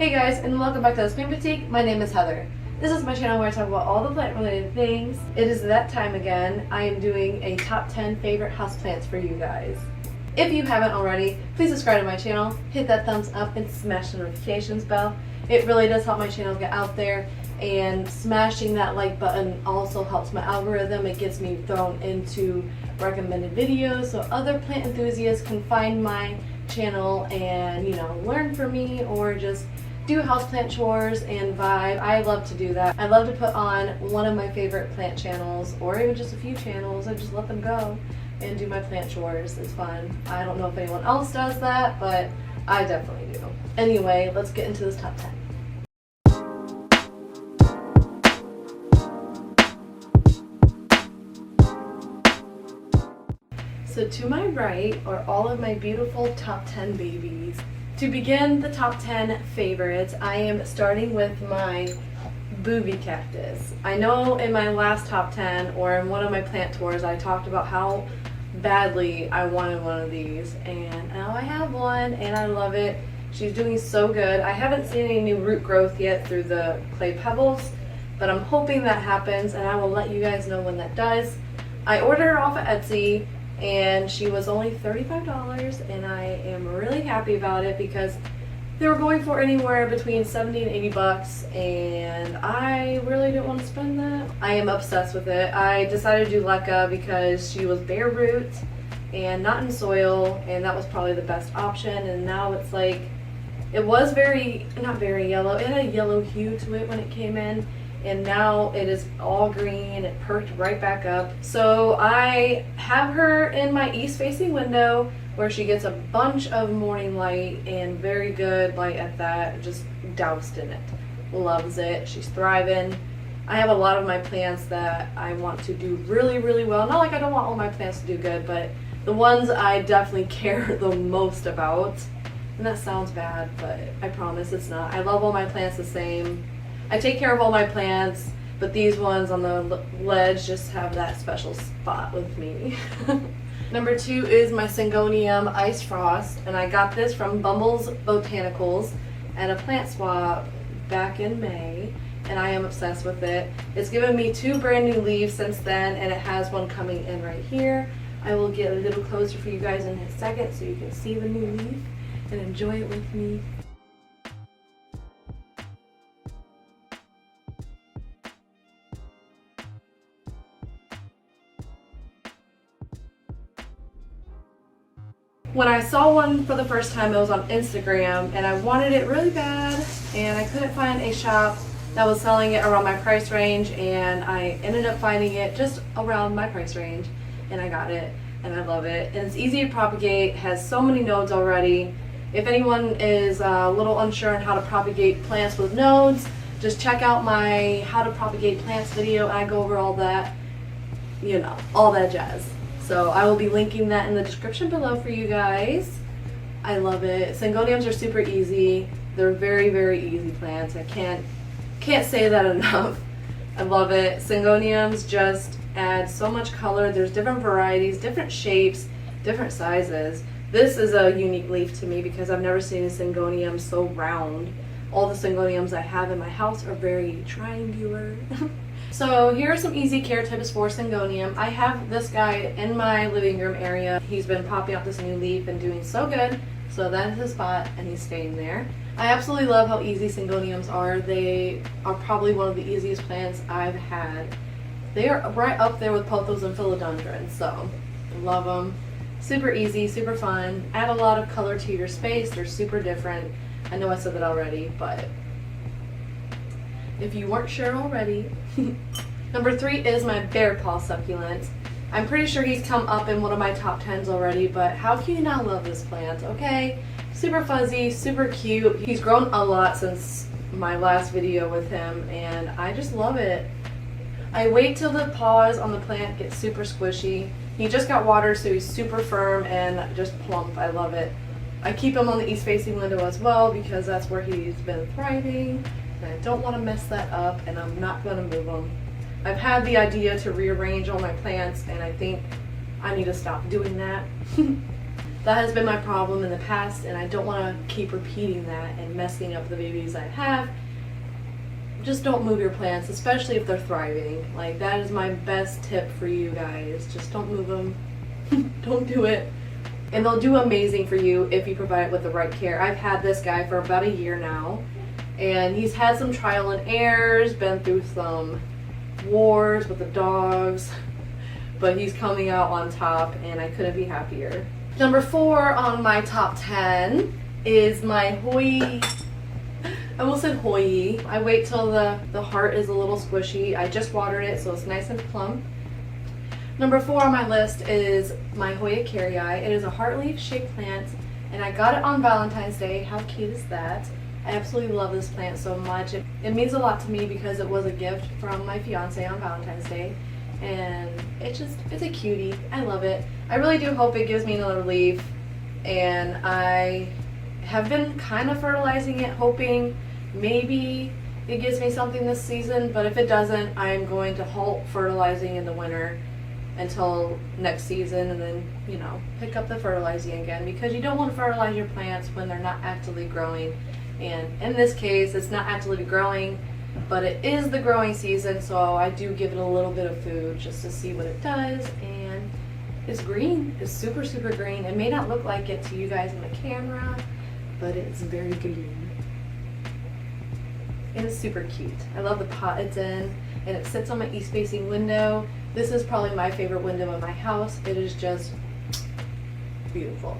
Hey guys, and welcome back to the Plant Boutique. My name is Heather. This is my channel where I talk about all the plant related things. It is that time again. I am doing a top 10 favorite houseplants for you guys. If you haven't already, please subscribe to my channel, hit that thumbs up, and smash the notifications bell. It really does help my channel get out there, and smashing that like button also helps my algorithm. It gets me thrown into recommended videos so other plant enthusiasts can find my channel and, learn from me or just do houseplant chores and vibe. I love to do that. I love to put on one of my favorite plant channels or even just a few channels and just let them go and do my plant chores. It's fun. I don't know if anyone else does that, but I definitely do. Anyway, let's get into this top 10. So to my right are all of my beautiful top 10 babies. To begin the top 10 favorites, I am starting with my booby cactus. I know in my last top 10 or in one of my plant tours I talked about how badly I wanted one of these, and now I have one and I love it. She's doing so good. I haven't seen any new root growth yet through the clay pebbles, but I'm hoping that happens and I will let you guys know when that does. I ordered her off of Etsy and she was only $35, and I am really happy about it because they were going for anywhere between 70 and 80 bucks, and I really didn't want to spend that. I am obsessed with it. I decided to do Leca because she was bare root and not in soil, and that was probably the best option. And now it's like, it was not very yellow. It had a yellow hue to it when it came in, and now it is all green. It perked right back up. So I have her in my east facing window where she gets a bunch of morning light and very good light at that, just doused in it. Loves it. She's thriving. I have a lot of my plants that I want to do really, really well. Not like I don't want all my plants to do good, but the ones I definitely care the most about. And that sounds bad, but I promise it's not. I love all my plants the same. I take care of all my plants, but these ones on the ledge just have that special spot with me. Number 2 is my Syngonium Ice Frost, and I got this from Bumble's Botanicals at a plant swap back in May, and I am obsessed with it. It's given me 2 brand new leaves since then, and it has one coming in right here. I will get a little closer for you guys in a second so you can see the new leaf and enjoy it with me. When I saw one for the first time, it was on Instagram, and I wanted it really bad, and I couldn't find a shop that was selling it around my price range, and I ended up finding it just around my price range, and I got it, and I love it. And it's easy to propagate, has so many nodes already. If anyone is a little unsure on how to propagate plants with nodes, just check out my how to propagate plants video. I go over all that, all that jazz. So I will be linking that in the description below for you guys. I love it. Syngoniums are super easy. They're very, very easy plants. I can't say that enough. I love it. Syngoniums just add so much color. There's different varieties, different shapes, different sizes. This is a unique leaf to me because I've never seen a Syngonium so round. All the Syngoniums I have in my house are very triangular. So here are some easy care tips for Syngonium. I have this guy in my living room area. He's been popping out this new leaf and doing so good. So that's his spot, and he's staying there. I absolutely love how easy Syngoniums are. They are probably one of the easiest plants I've had. They are right up there with pothos and philodendrons, so love them. Super easy, super fun. Add a lot of color to your space. They're super different. I know I said that already, but if you weren't sure already. Number 3 is my bear paw succulent. I'm pretty sure he's come up in one of my top 10s already, but how can you not love this plant, okay? Super fuzzy, super cute. He's grown a lot since my last video with him, and I just love it. I wait till the paws on the plant get super squishy. He just got watered, so he's super firm and just plump. I love it. I keep him on the east facing window as well because that's where he's been thriving. And I don't want to mess that up, and I'm not going to move them. I've had the idea to rearrange all my plants, and I think I need to stop doing that. That has been my problem in the past, and I don't want to keep repeating that and messing up the babies I have. Just don't move your plants, especially if they're thriving. Like, that is my best tip for you guys. Just don't move them. Don't do it. And they'll do amazing for you if you provide it with the right care. I've had this guy for about a year now, and he's had some trial and errors, been through some wars with the dogs, but he's coming out on top, and I couldn't be happier. Number 4 on my top 10 is my Hoyi. I almost said Hoyi. I wait till the heart is a little squishy. I just watered it so it's nice and plump. Number 4 on my list is my Hoya Kerrii. It is a heart leaf shaped plant, and I got it on Valentine's Day. How cute is that? I absolutely love this plant so much. It means a lot to me because it was a gift from my fiance on Valentine's Day, and it's a cutie. I love it. I really do hope it gives me another leaf, and I have been kind of fertilizing it, hoping maybe it gives me something this season, but if it doesn't, I'm going to halt fertilizing in the winter until next season, and then, you know, pick up the fertilizing again, because you don't want to fertilize your plants when they're not actively growing. And in this case, it's not actively growing, but it is the growing season, so I do give it a little bit of food just to see what it does. And it's green. It's super, super green. It may not look like it to you guys on the camera, but it's very green. And it's super cute. I love the pot it's in, and it sits on my east-facing window. This is probably my favorite window in my house. It is just beautiful.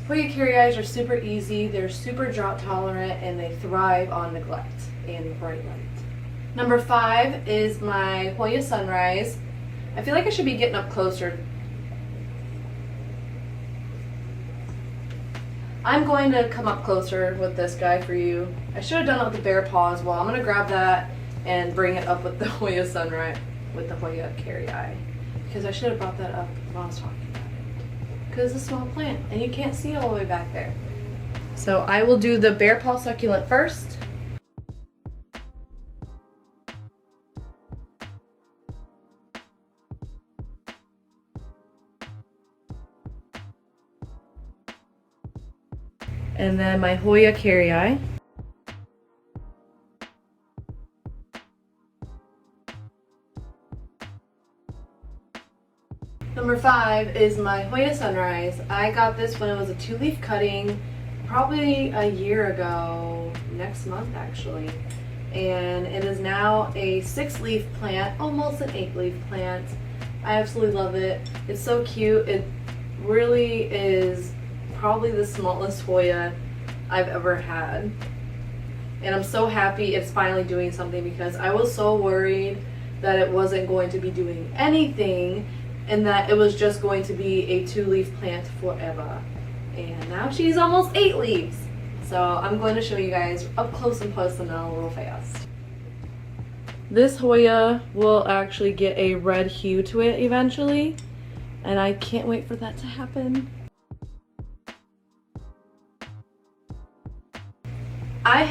Hoya Kerrii are super easy, they're super drought tolerant, and they thrive on neglect and bright light. Number 5 is my Hoya Sunrise. I feel like I should be getting up closer. I'm going to come up closer with this guy for you. I should have done it with the bear paw as well. I'm going to grab that and bring it up with the Hoya Sunrise, with the Hoya Kerrii, because I should have brought that up when I was talking about it. Because it's a small plant and you can't see all the way back there. So I will do the bear paw succulent first. And then my Hoya Kerrii. Number 5 is my Hoya Sunrise. I got this when it was a 2-leaf cutting, probably a year ago, next month actually. And it is now a 6-leaf plant, almost an 8-leaf plant. I absolutely love it. It's so cute. It really is probably the smallest Hoya I've ever had. And I'm so happy it's finally doing something, because I was so worried that it wasn't going to be doing anything and that it was just going to be a 2-leaf plant forever. And now she's almost 8 leaves. So I'm going to show you guys up close and personal real fast. This Hoya will actually get a red hue to it eventually, and I can't wait for that to happen. I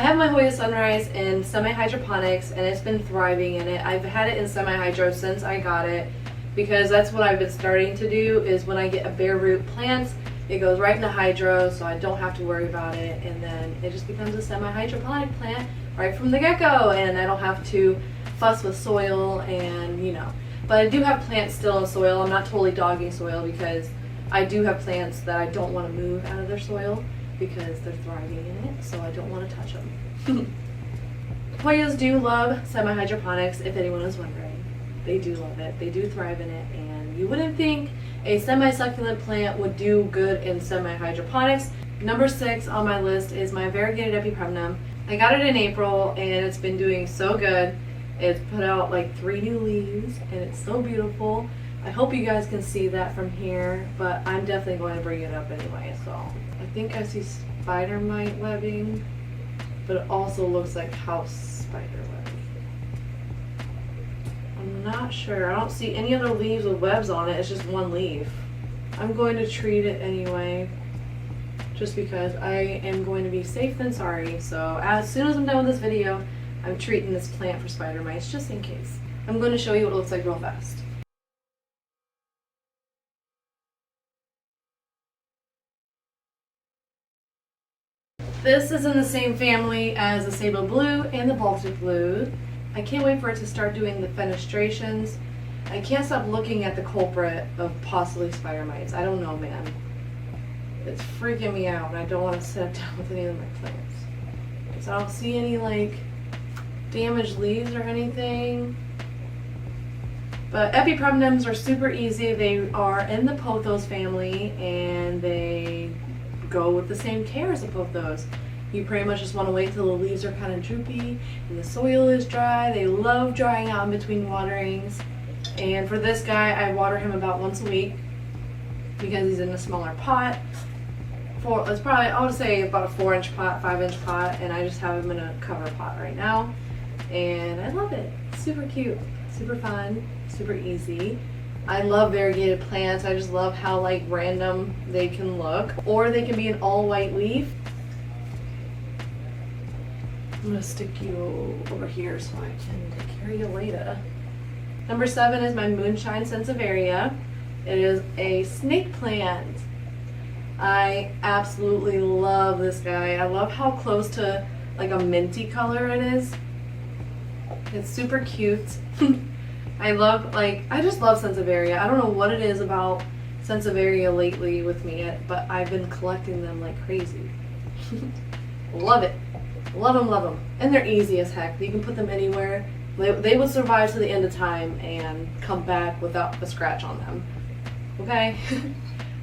have my Hoya Sunrise in semi-hydroponics, and it's been thriving in it. I've had it in semi-hydro since I got it, because that's what I've been starting to do, is when I get a bare root plant, it goes right into hydro, so I don't have to worry about it, and then it just becomes a semi-hydroponic plant right from the get-go, and I don't have to fuss with soil, and you know. But I do have plants still in soil. I'm not totally dogging soil, because I do have plants that I don't want to move out of their soil, because they're thriving in it, so I don't want to touch them. Hoyas do love semi-hydroponics, if anyone is wondering. They do love it. They do thrive in it, and you wouldn't think a semi-succulent plant would do good in semi-hydroponics. Number 6 on my list is my variegated epipremnum. I got it in April, and it's been doing so good. It's put out like 3 new leaves, and it's so beautiful. I hope you guys can see that from here, but I'm definitely going to bring it up anyway. So I think I see spider mite webbing, but it also looks like house spider webbing. I'm not sure. I don't see any other leaves with webs on it. It's just one leaf. I'm going to treat it anyway, just because I am going to be safe than sorry. So as soon as I'm done with this video, I'm treating this plant for spider mites, just in case. I'm going to show you what it looks like real fast. This is in the same family as the Sable Blue and the Baltic Blue. I can't wait for it to start doing the fenestrations. I can't stop looking at the culprit of possibly spider mites. I don't know, man. It's freaking me out, and I don't want to sit down with any of my plants. Because I don't see any, like, damaged leaves or anything. But epipremnums are super easy. They are in the pothos family, and they go with the same care as the pothos. You pretty much just want to wait till the leaves are kind of droopy and the soil is dry. They love drying out in between waterings. And for this guy, I water him about once a week because he's in a smaller pot. It's probably, I would say about a 4-inch pot, 5-inch pot, and I just have him in a cover pot right now. And I love it. It's super cute, super fun, super easy. I love variegated plants. I just love how like random they can look. Or they can be an all white leaf. I'm gonna stick you over here so I can take care of you later. Number 7 is my Moonshine Sansevieria. It is a snake plant. I absolutely love this guy. I love how close to like a minty color it is. It's super cute. I just love Sansevieria. I don't know what it is about Sansevieria lately with me, but I've been collecting them like crazy. Love it. Love them, love them. And they're easy as heck. You can put them anywhere. They would survive to the end of time and come back without a scratch on them. Okay?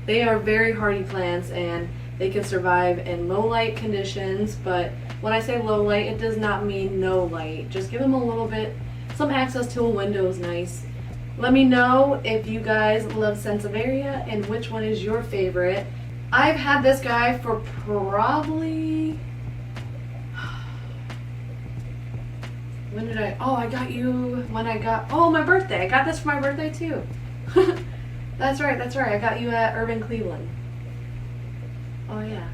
They are very hardy plants and they can survive in low light conditions, but when I say low light, it does not mean no light. Just give them a little bit, some access to a window is nice. Let me know if you guys love Sansevieria and which one is your favorite. I've had this guy for probably... When did I... Oh, I got you when I got... Oh, my birthday. I got this for my birthday too. That's right. I got you at Urban Cleveland. Oh yeah,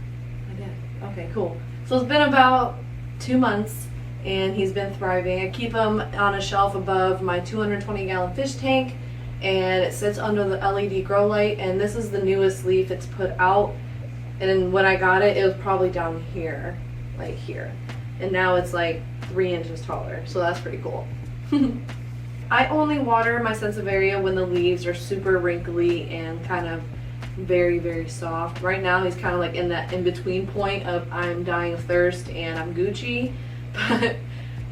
I did. Okay, cool. So it's been about 2 months and he's been thriving. I keep him on a shelf above my 220-gallon fish tank and it sits under the LED grow light, and this is the newest leaf it's put out. And when I got it, it was probably down here, like here. And now it's like 3 inches taller, so that's pretty cool. I only water my Sansevieria when the leaves are super wrinkly and kind of very, very soft. Right now he's kind of like in that in-between point of I'm dying of thirst and I'm Gucci, but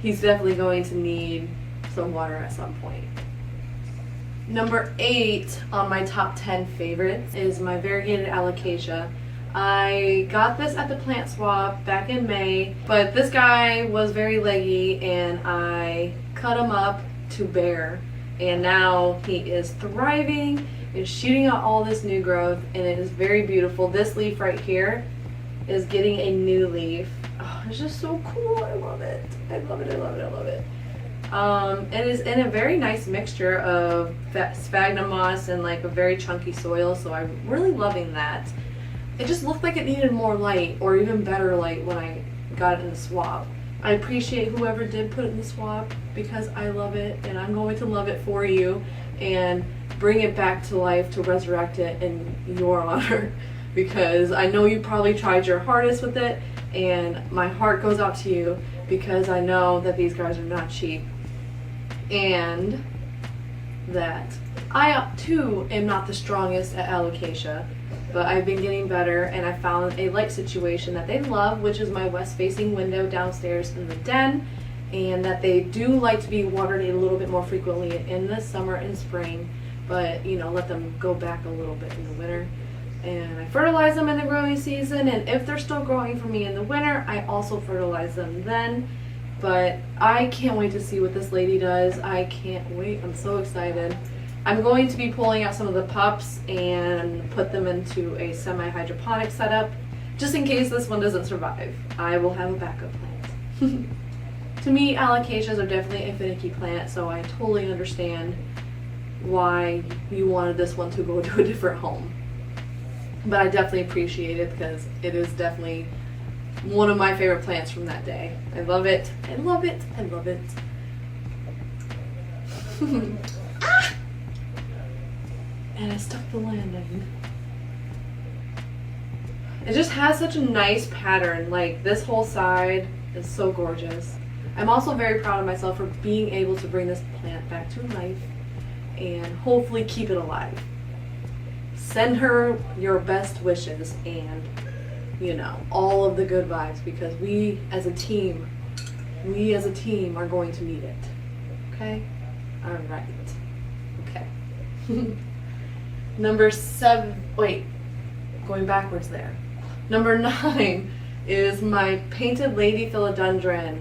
he's definitely going to need some water at some point. Number 8 on my top 10 favorites is my variegated alocasia. I got this at the plant swap back in May, but this guy was very leggy and I cut him up to bare, and now he is thriving, is shooting out all this new growth, and it is very beautiful. This leaf right here is getting a new leaf. Oh, it's just so cool. I love it. I love it. I love it. I love it. It is in a very nice mixture of sphagnum moss and like a very chunky soil, so I'm really loving that. It just looked like it needed more light, or even better light, when I got it in the swap. I appreciate whoever did put it in the swap because I love it, and I'm going to love it for you and bring it back to life to resurrect it in your honor, because I know you probably tried your hardest with it, and my heart goes out to you because I know that these guys are not cheap, and that I too am not the strongest at alocasia. But I've been getting better, and I found a light situation that they love, which is my west-facing window downstairs in the den, and that they do like to be watered a little bit more frequently in the summer and spring, but you know, let them go back a little bit in the winter. And I fertilize them in the growing season, and if they're still growing for me in the winter, I also fertilize them then. But I can't wait to see what this lady does. I can't wait. I'm so excited. I'm going to be pulling out some of the pups and put them into a semi-hydroponic setup, just in case this one doesn't survive. I will have a backup plant. To me, alocasias are definitely a finicky plant, so I totally understand why you wanted this one to go to a different home. But I definitely appreciate it because it is definitely one of my favorite plants from that day. I love it. I love it. I love it. Ah! And I stuck the landing. It just has such a nice pattern. Like, this whole side is so gorgeous. I'm also very proud of myself for being able to bring this plant back to life and hopefully keep it alive. Send her your best wishes and, you know, all of the good vibes, because we as a team are going to need it. Okay? All right. Okay. Number 7, wait, going backwards there. Number 9 is my painted lady philodendron.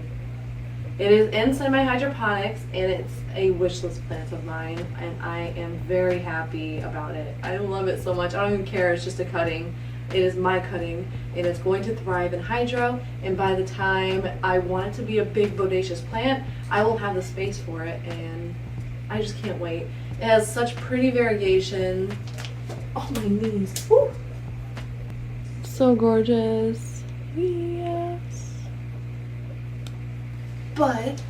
It is in semi-hydroponics, and it's a wish list plant of mine, and I am very happy about it. I love it so much. I don't even care. It's just a cutting. It is my cutting, and it's going to thrive in hydro, and by the time I want it to be a big bodacious plant, I will have the space for it, and I just can't wait. It has such pretty variation. Oh, my knees. Woo! So gorgeous. Yes. But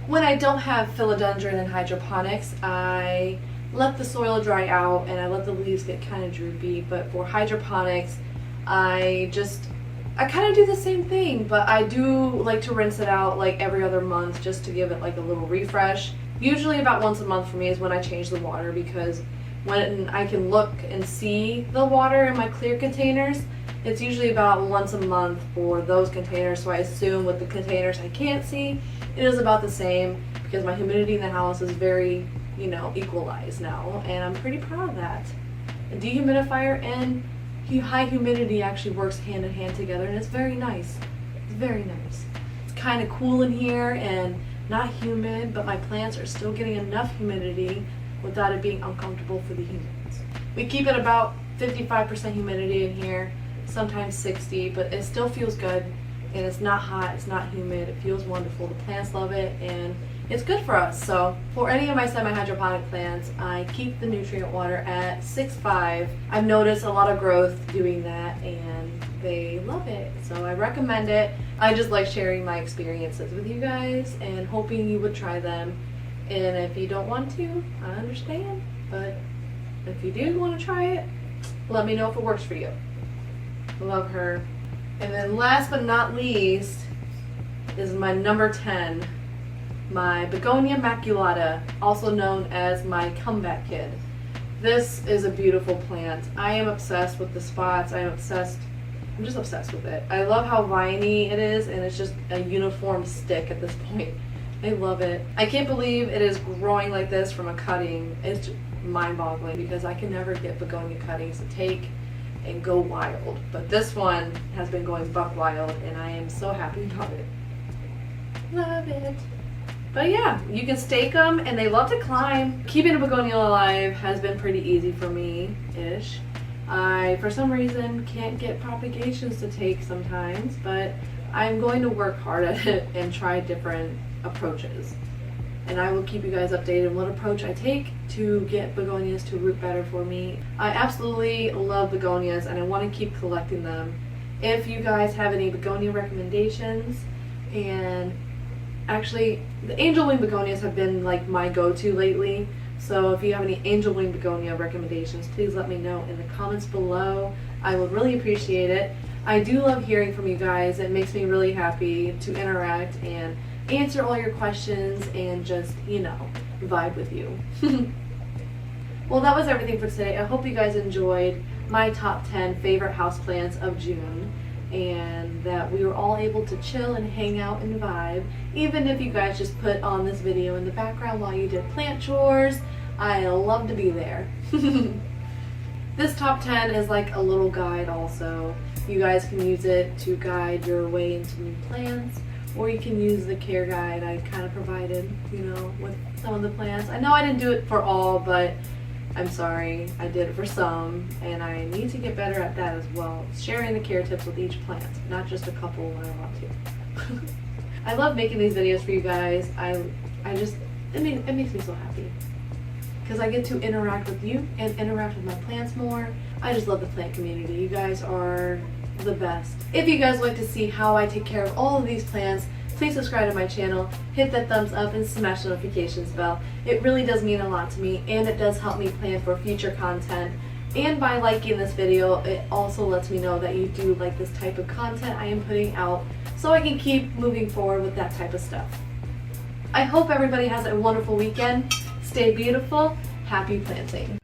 when I don't have philodendron in hydroponics, I let the soil dry out and I let the leaves get kind of droopy. But for hydroponics, I kind of do the same thing, but I do like to rinse it out like every other month just to give it like a little refresh. Usually about once a month for me is when I change the water, because when I can look and see the water in my clear containers, it's usually about once a month for those containers. So I assume with the containers I can't see, it is about the same, because my humidity in the house is very, you know, equalized now, and I'm pretty proud of that. A dehumidifier and high humidity actually works hand in hand together, and it's very nice. It's very nice. It's kind of cool in here and not humid, but my plants are still getting enough humidity without it being uncomfortable for the humans. We keep it about 55% humidity in here, sometimes 60, but it still feels good, and it's not hot, it's not humid, it feels wonderful. The plants love it, and it's good for us. So for any of my semi-hydroponic plants, I keep the nutrient water at 6.5. I've noticed a lot of growth doing that, and they love it, so I recommend it. I just like sharing my experiences with you guys and hoping you would try them. And if you don't want to, I understand, but if you do want to try it, let me know if it works for you. Love her. And then last but not least is my number 10, my Begonia maculata, also known as my comeback kid. This is a beautiful plant. I am obsessed with the spots. I'm just obsessed with it. I love how viney it is, and it's just a uniform stick at this point. I love it. I can't believe it is growing like this from a cutting. It's mind-boggling, because I can never get begonia cuttings to take and go wild. But this one has been going buck wild, and I am so happy about it. Love it. But yeah, you can stake them, and they love to climb. Keeping a begonia alive has been pretty easy for me-ish. I, for some reason, can't get propagations to take sometimes, but I'm going to work hard at it and try different approaches. And I will keep you guys updated on what approach I take to get begonias to root better for me. I absolutely love begonias, and I want to keep collecting them. If you guys have any begonia recommendations, and actually the angel wing begonias have been like my go-to lately, so if you have any angel wing begonia recommendations, please let me know in the comments below. I would really appreciate it. I do love hearing from you guys. It makes me really happy to interact and answer all your questions and just, you know, vibe with you. Well, that was everything for today. I hope you guys enjoyed my top 10 favorite houseplants of June, and that we were all able to chill and hang out and vibe. Even if you guys just put on this video in the background while you did plant chores, I love to be there. This top 10 is like a little guide also. You guys can use it to guide your way into new plants, or you can use the care guide I kind of provided, you know, with some of the plants. I know I didn't do it for all, but I'm sorry, I did it for some, and I need to get better at that as well. Sharing the care tips with each plant, not just a couple when I want to. I love making these videos for you guys. It makes me so happy, because I get to interact with you and interact with my plants more. I just love the plant community. You guys are the best. If you guys like to see how I take care of all of these plants, please subscribe to my channel, hit that thumbs up, and smash the notifications bell. It really does mean a lot to me, and it does help me plan for future content. And by liking this video, it also lets me know that you do like this type of content I am putting out, so I can keep moving forward with that type of stuff. I hope everybody has a wonderful weekend. Stay beautiful. Happy planting.